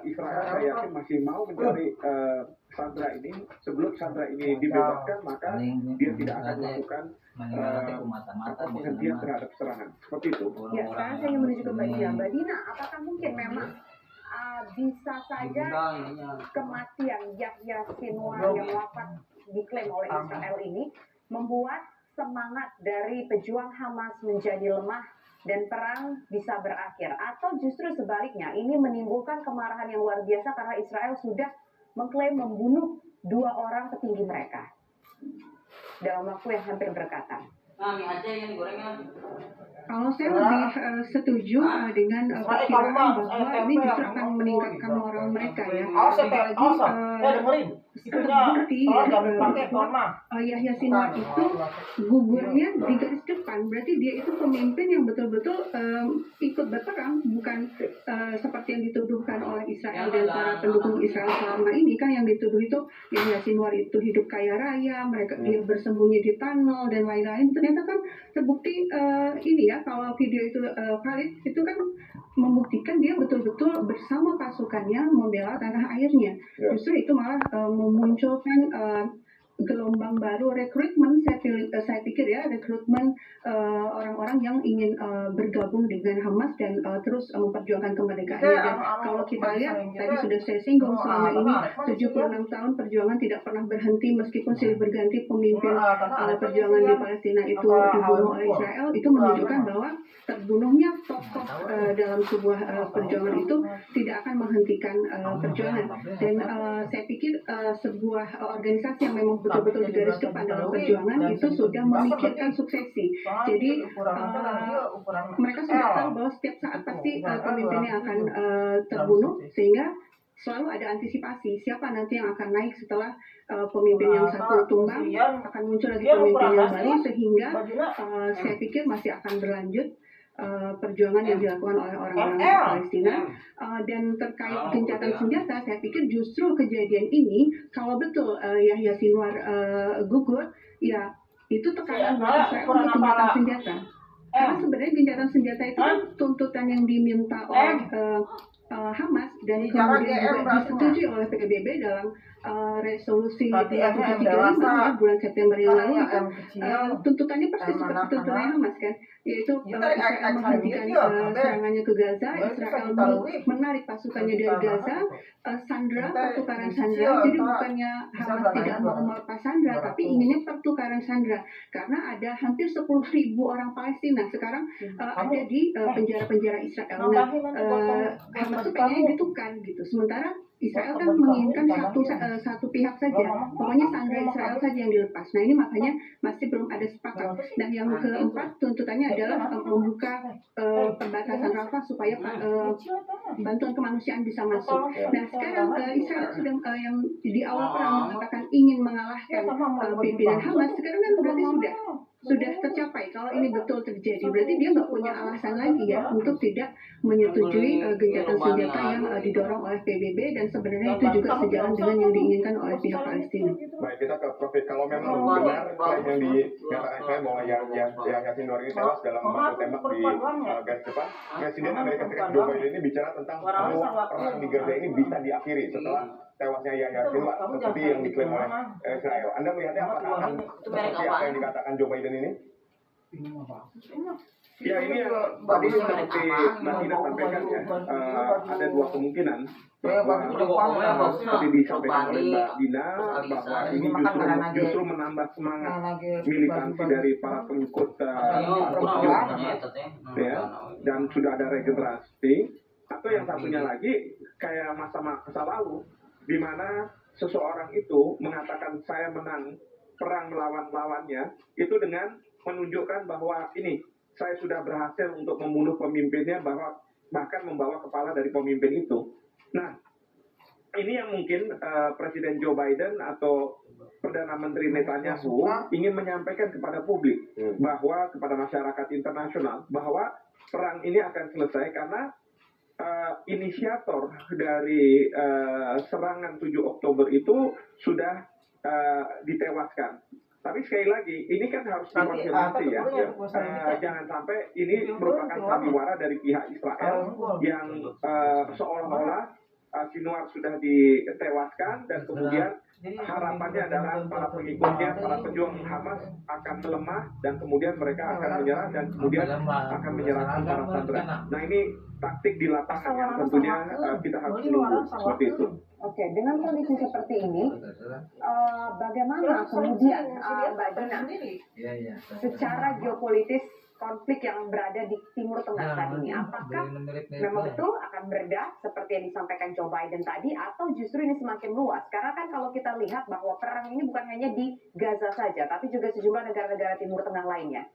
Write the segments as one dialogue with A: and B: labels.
A: Israel saya yakin masih mau mencari Sandra ini. Sebelum Sandra ini dibebaskan, maka dia tidak akan melakukan penghentian terhadap serangan. Seperti itu.
B: Ya, sekarang saya ingin menuju ke Mbak Dina. Mbak Dina, apakah mungkin memang bisa saja kematian Yahya Sinwar yang wafat diklaim oleh Israel ini membuat semangat dari pejuang Hamas menjadi lemah dan perang bisa berakhir, atau justru sebaliknya ini menimbulkan kemarahan yang luar biasa karena Israel sudah mengklaim membunuh 2 orang petinggi mereka dalam waktu yang hampir berdekatan.
C: Kalau saya lebih setuju dengan perkiraan bahwa ini justru akan meningkatkan moral mereka ya. Apalagi terbukti bahwa Yahya Sinwar itu gugurnya di garis depan, berarti dia itu pemimpin yang betul-betul ikut berperang, bukan seperti yang dituduhkan oleh Israel dan para pendukung Israel selama ini kan. Yang dituduh itu Yahya Sinwar itu hidup kaya raya, dia bersembunyi di tunnel dan lain-lain. Ternyata kan terbukti ini ya, kalau video itu valid, itu kan membuktikan dia betul-betul bersama pasukannya membela tanah airnya. Justru itu malah memunculkan gelombang baru rekrutmen, saya pikir ya, rekrutmen orang-orang yang ingin bergabung dengan Hamas dan terus memperjuangkan kemerdekaannya. Dan kalau kita lihat, tadi sudah saya singgung, selama ini 76 tahun perjuangan tidak pernah berhenti meskipun silih berganti pemimpin perjuangan di Palestina itu dibunuh oleh Israel. Itu menunjukkan bahwa terbunuhnya tokoh dalam sebuah perjuangan itu tidak akan menghentikan perjuangan. Dan saya pikir sebuah organisasi yang memang betul-betul di garis depan dalam perjuangan itu sudah memikirkan suksesi. Jadi mereka sudah tahu bahwa setiap saat pasti pemimpinnya akan terbunuh, sehingga selalu ada antisipasi siapa nanti yang akan naik setelah pemimpin yang satu tumbang, akan muncul lagi pemimpin yang baru, sehingga saya pikir masih akan berlanjut perjuangan yang dilakukan oleh orang-orang Palestina. Dan terkait gencatan senjata, saya pikir justru kejadian ini, kalau betul Yahya Sinwar gugur, ya itu tekanan buat Israel untuk gencatan senjata. Karena sebenarnya gencatan senjata itu kan tuntutan yang diminta oleh Hamas dan kemudian juga disetujui oleh PBB dalam resolusi 1335 bulan September yang lalu. Tuntutannya persis seperti tuntutannya Hamas kan, yaitu Israel menghentikan serangannya ke Gaza, Israel menarik pasukannya dari Gaza, Sandra, pertukaran Sandra. Jadi bukannya Hamas tidak mau melepas Sandra, tapi inginnya pertukaran Sandra, karena ada hampir 10.000 orang Palestina sekarang ada di penjara-penjara Israel. Nah, Hamas itu pengennya ditukar gitu, sementara Israel kan menginginkan satu pihak saja, pokoknya Sandra Israel saja yang dilepas. Nah ini makanya masih belum ada sepakat. Nah yang keempat tuntutannya adalah membuka perbatasan Rafah supaya bantuan kemanusiaan bisa masuk. Nah sekarang Israel sudah yang di awal perang mengatakan ingin mengalahkan pimpinan Hamas, sekarang kan berarti sudah tercapai. Kalau ini betul terjadi, berarti dia nggak punya alasan lagi ya untuk tidak menyetujui gencatan senjata yang didorong oleh PBB, dan sebenarnya itu juga sejalan dengan yang diinginkan oleh pihak Palestina.
A: Baik, kita ke Prof. Kalau memang benar klaim yang dikatakan saya bahwa Yahya Sinwar ini tewas dalam baku tembak di garis depan, Presiden Amerika Serikat Joe Biden ini bicara tentang bahwa perang di Gaza ini bisa diakhiri setelah tewasnya Yahya Sinwar seperti yang diklaim oleh Israel. Anda melihatnya apakah akan seperti apa yang dikatakan Joe Biden ini? Ya, ini yang tadi seperti Mbak Dina sampaikan ya, ada dua kemungkinan bahwa seperti disampaikan oleh Mbak Dina bahwa ini justru menambah semangat militansi dari para pengikut ya, dan sudah ada regenerasi. Atau yang satunya lagi kayak masa lalu di mana seseorang itu mengatakan saya menang perang melawan lawannya itu dengan menunjukkan bahwa ini saya sudah berhasil untuk membunuh pemimpinnya, bahkan membawa kepala dari pemimpin itu. Nah, ini yang mungkin Presiden Joe Biden atau Perdana Menteri Netanyahu ingin menyampaikan kepada publik, bahwa kepada masyarakat internasional, bahwa perang ini akan selesai karena inisiator dari serangan 7 Oktober itu sudah ditewaskan. Tapi sekali lagi, ini kan harus dikonfirmasi ya. Jangan sampai ini merupakan sandiwara dari pihak Israel yang seolah-olah Sinwar sudah ditewaskan dan kemudian harapannya adalah para pengikutnya, para pejuang Hamas akan melemah dan kemudian mereka akan menyerah dan kemudian akan menyerahkan para sandera. Nah ini taktik di lapangan yang tentunya kita harus menunggu seperti itu.
B: Oke, dengan kondisi seperti ini, bagaimana kemudian Mbak Dina secara geopolitis konflik yang berada di Timur Tengah saat ini, apakah memang betul akan mereda seperti yang disampaikan Joe Biden tadi, atau justru ini semakin luas? Karena kan kalau kita lihat bahwa perang ini bukan hanya di Gaza saja, tapi juga sejumlah negara-negara Timur Tengah lainnya.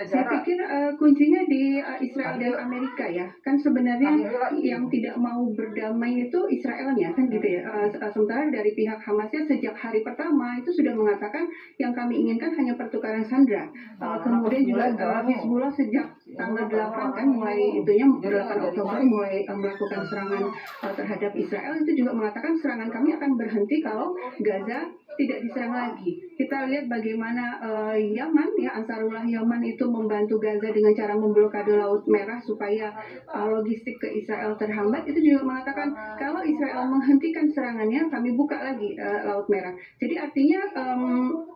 C: Saya pikir kuncinya di Israel dan Amerika ya. Kan sebenarnya yang tidak mau berdamai itu Israelnya kan gitu ya. Sementara dari pihak Hamasnya sejak hari pertama itu sudah mengatakan yang kami inginkan hanya pertukaran sandera. Kemudian juga Hizbullah sejak tanggal 8 kan mulai itunya 8 Oktober mulai melakukan serangan terhadap Israel, itu juga mengatakan serangan kami akan berhenti kalau Gaza tidak diserang lagi. Kita lihat bagaimana Yaman ya, Ansarullah Yaman itu membantu Gaza dengan cara memblokade Laut Merah supaya logistik ke Israel terhambat. Itu juga mengatakan kalau Israel menghentikan serangannya kami buka lagi Laut Merah. Jadi artinya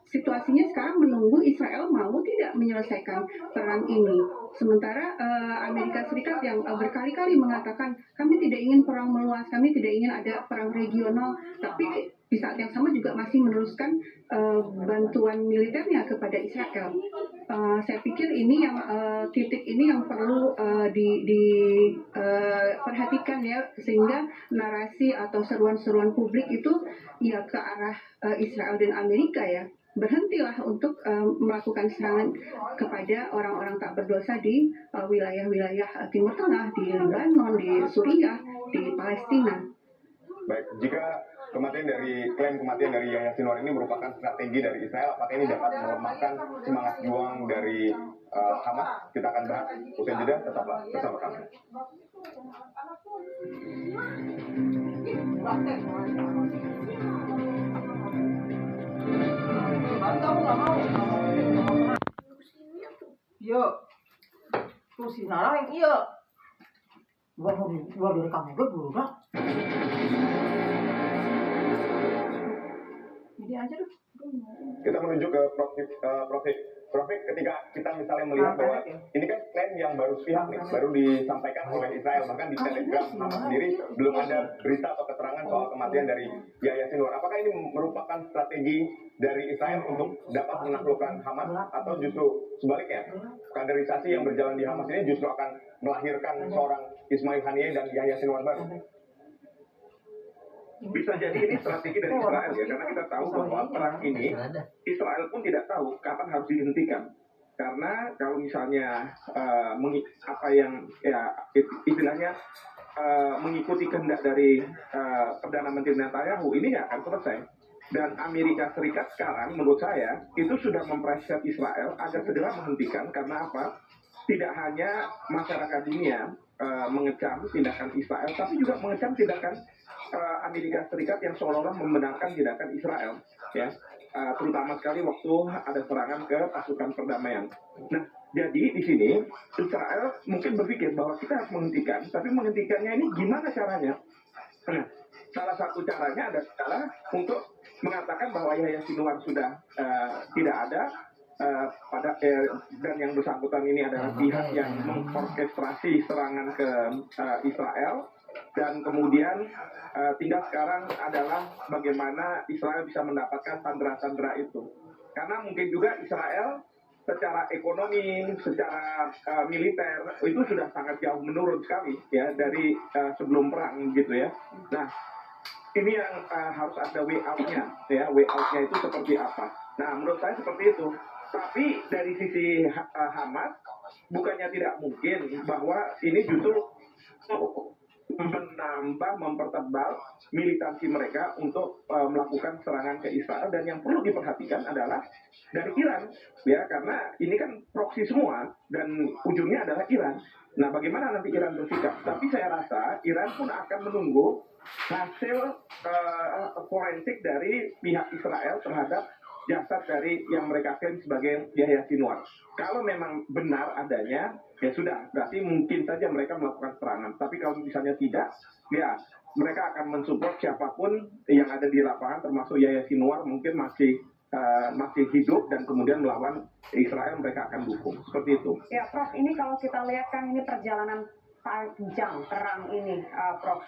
C: situasinya sekarang menunggu Israel mau tidak menyelesaikan perang ini. Sementara Amerika Serikat yang berkali-kali mengatakan kami tidak ingin perang meluas, kami tidak ingin ada perang regional, tapi di saat yang sama juga masih meneruskan bantuan militernya kepada Israel. Saya pikir ini yang titik ini yang perlu diperhatikan ya, sehingga narasi atau seruan-seruan publik itu ya ke arah Israel dan Amerika ya. Berhentilah untuk melakukan serangan kepada orang-orang tak berdosa di wilayah-wilayah Timur Tengah, di Lebanon, di Suriah, di Palestina.
D: Baik, jika klaim kematian dari Yahya Sinwar ini merupakan strategi dari Israel, apakah ini dapat melemahkan semangat juang dari Hamas? Kita akan bahas usai jeda, tetaplah bersama kami.
E: Iya, terus si Nara yang iya. Gua dari kamu gue udah. Jadi aja tuh.
D: Kita menuju ke Profik, ketika kita misalnya melihat bahwa ini kan klaim yang baru sepihak nih, baru disampaikan oleh Israel, bahkan di Telegram Hamas sendiri belum ada berita atau keterangan soal kematian dari Yahya Sinwar. Apakah ini merupakan strategi dari Israel untuk dapat menaklukkan Hamas, atau justru sebaliknya, kaderisasi yang berjalan di Hamas ini justru akan melahirkan seorang Ismail Haniyeh dan Yahya Sinwar baru?
A: Bisa jadi ini strategi dari Israel ya, karena kita tahu bahwa perang ini Israel pun tidak tahu kapan harus dihentikan. Karena kalau misalnya istilahnya mengikuti kehendak dari Perdana Menteri Netanyahu, ini nggak akan selesai. Dan Amerika Serikat sekarang menurut saya itu sudah mempressure Israel agar segera menghentikan, karena apa? Tidak hanya masyarakat dunia mengecam tindakan Israel, tapi juga mengecam tindakan Amerika Serikat yang seolah-olah membenarkan tindakan Israel, ya, terutama sekali waktu ada serangan ke pasukan perdamaian. Nah, jadi di sini Israel mungkin berpikir bahwa kita harus menghentikan, tapi menghentikannya ini gimana caranya? Nah, salah satu caranya adalah untuk mengatakan bahwa Yahya Sinwar sudah tidak ada. Dan yang bersangkutan ini adalah pihak yang mengorkestrasi serangan ke Israel, dan kemudian tinggal sekarang adalah bagaimana Israel bisa mendapatkan sandera-sandera itu, karena mungkin juga Israel secara ekonomi, secara militer itu sudah sangat jauh menurun sekali ya dari sebelum perang gitu ya. Nah, ini yang harus ada way out-nya ya, way out-nya itu seperti apa? Nah, menurut saya seperti itu. Tapi dari sisi Hamas, bukannya tidak mungkin bahwa ini justru mempertebal militansi mereka untuk melakukan serangan ke Israel. Dan yang perlu diperhatikan adalah dari Iran, ya, karena ini kan proksi semua dan ujungnya adalah Iran. Nah, bagaimana nanti Iran bersikap? Tapi saya rasa Iran pun akan menunggu hasil forensik dari pihak Israel terhadap jasad dari yang mereka klaim sebagai Yahya Sinwar. Kalau memang benar adanya, ya sudah, berarti mungkin saja mereka melakukan serangan. Tapi kalau misalnya tidak, ya mereka akan mensupport siapapun yang ada di lapangan, termasuk Yahya Sinwar mungkin masih hidup dan kemudian melawan Israel, mereka akan dukung. Seperti itu.
B: Ya, Prof, ini kalau kita lihat kan ini perjalanan panjang perang ini, Prof.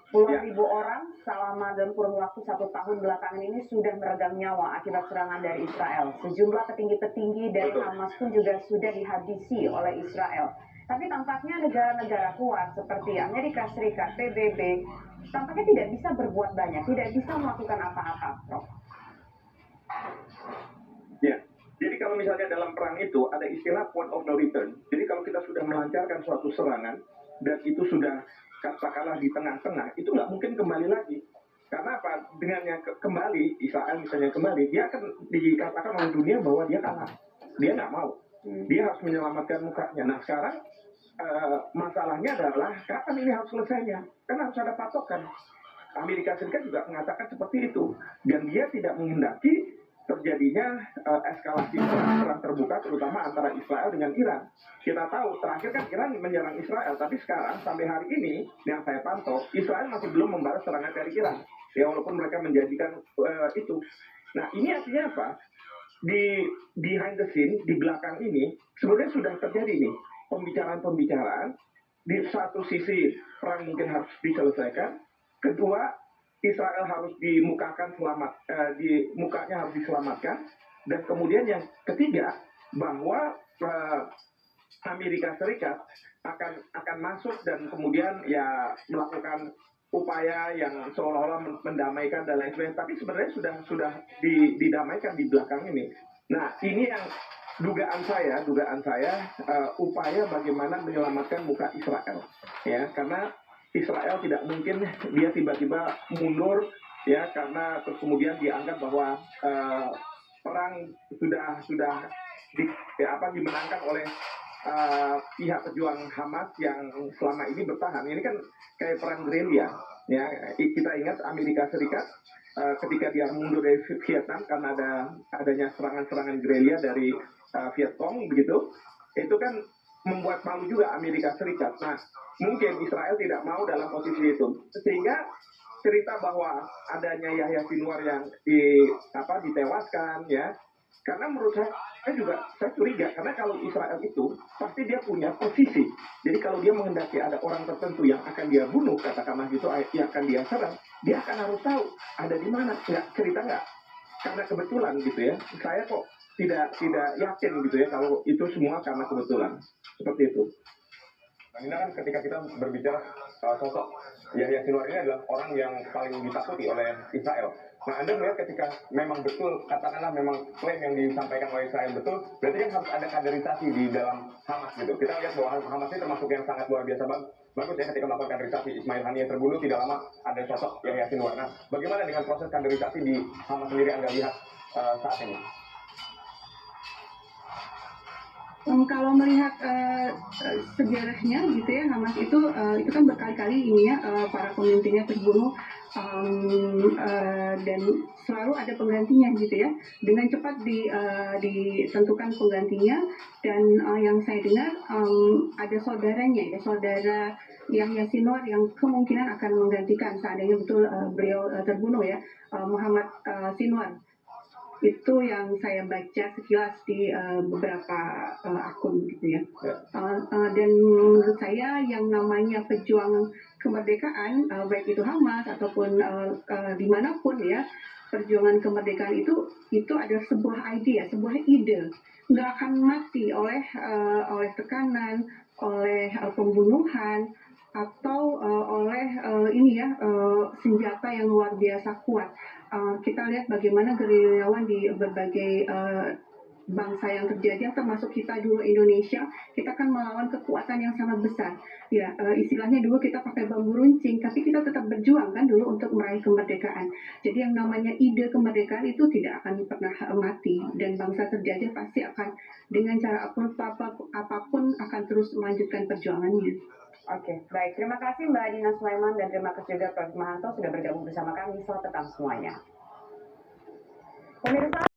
B: Puluhan ribu orang selama dalam kurun waktu 1 tahun belakangan ini sudah meregang nyawa akibat serangan dari Israel. Sejumlah petinggi-petinggi dari Hamas pun juga sudah dihabisi oleh Israel. Tapi tampaknya negara-negara kuat seperti Amerika Serikat, PBB, tampaknya tidak bisa berbuat banyak, tidak bisa melakukan apa-apa, Prof.
A: Ya, jadi kalau misalnya dalam perang itu ada istilah point of no return. Jadi kalau kita sudah melancarkan suatu serangan dan itu sudah katakanlah di tengah-tengah, itu nggak mungkin kembali lagi. Karena apa? Dengannya kembali, Israel misalnya kembali, dia akan dikatakan oleh dunia bahwa dia kalah. Dia nggak mau. Dia harus menyelamatkan mukanya. Nah sekarang masalahnya adalah kapan ini harus selesainya? Kan harus ada patokan. Amerika Serikat juga mengatakan seperti itu. Dan dia tidak menghendaki terjadinya eskalasi perang terbuka terutama antara Israel dengan Iran. Kita tahu terakhir kan Iran menyerang Israel, tapi sekarang sampai hari ini yang saya pantau Israel masih belum membalas serangan dari Iran. Ya walaupun mereka menjanjikan itu. Nah ini artinya apa? Di behind the scene, di belakang ini sebenarnya sudah terjadi nih pembicaraan-pembicaraan. Di satu sisi perang mungkin harus diselesaikan, kedua Israel harus dimukakan di mukanya harus diselamatkan, dan kemudian yang ketiga bahwa Amerika Serikat akan masuk dan kemudian ya melakukan upaya yang seolah-olah mendamaikan dan lain sebagainya, tapi sebenarnya sudah didamaikan di belakang ini. Nah ini yang dugaan saya upaya bagaimana menyelamatkan muka Israel, ya karena Israel tidak mungkin dia tiba-tiba mundur ya karena terus kemudian dianggap bahwa perang sudah dimenangkan oleh pihak pejuang Hamas yang selama ini bertahan. Ini kan kayak perang gerilya ya. Kita ingat Amerika Serikat ketika dia mundur dari Vietnam karena adanya serangan-serangan gerilya dari Vietcong begitu, itu kan membuat malu juga Amerika Serikat. Nah, mungkin Israel tidak mau dalam posisi itu, sehingga cerita bahwa adanya Yahya Sinwar yang ditewaskan ya, karena menurut saya curiga karena kalau Israel itu pasti dia punya posisi. Jadi kalau dia menghendaki ada orang tertentu yang akan dia bunuh, katakanlah gitu, yang akan dia serang, dia akan harus tahu ada di mana. Cerita nggak? Karena kebetulan gitu ya. Saya kok tidak yakin gitu ya kalau itu semua karena kebetulan. Seperti itu.
D: Nah, ini kan ketika kita berbicara sosok Yahya Sinwar ini adalah orang yang paling ditakuti oleh Israel. Nah, Anda melihat ketika memang betul, katakanlah memang klaim yang disampaikan oleh Israel betul, berarti kan harus ada kaderisasi di dalam Hamas gitu. Kita lihat bahwa Hamas ini termasuk yang sangat luar biasa bagus ya ketika melakukan kaderisasi. Ismail Haniyeh terbunuh, tidak lama ada sosok Yahya Sinwar. Nah, bagaimana dengan proses kaderisasi di Hamas sendiri Anda lihat saat ini?
C: Kalau melihat sejarahnya gitu ya, Hamas itu kan berkali-kali ini ya para pemimpinnya terbunuh dan selalu ada penggantinya gitu ya. Dengan cepat ditentukan penggantinya, dan yang saya dengar ada saudaranya ya, saudara Yahya Sinwar yang kemungkinan akan menggantikan seandainya betul beliau terbunuh ya, Muhammad Sinwar. Itu yang saya baca sekilas di beberapa akun gitu ya. Dan menurut saya yang namanya pejuang kemerdekaan, baik itu Hamas ataupun dimanapun ya, perjuangan kemerdekaan itu adalah sebuah ide, nggak akan mati oleh tekanan, oleh pembunuhan, atau oleh senjata yang luar biasa kuat. Kita lihat bagaimana gerilyawan di berbagai bangsa yang terjajah, termasuk kita dulu Indonesia, kita kan melawan kekuatan yang sangat besar. Ya, istilahnya dulu kita pakai bambu runcing, tapi kita tetap berjuang kan dulu untuk meraih kemerdekaan. Jadi yang namanya ide kemerdekaan itu tidak akan pernah mati, dan bangsa terjajah pasti akan dengan cara apapun akan terus melanjutkan perjuangannya.
B: Oke, baik. Terima kasih Mbak Dina Sulaiman dan terima kasih juga Prof. Mahanto sudah bergabung bersama kami. Selamat petang semuanya. Pemirsa.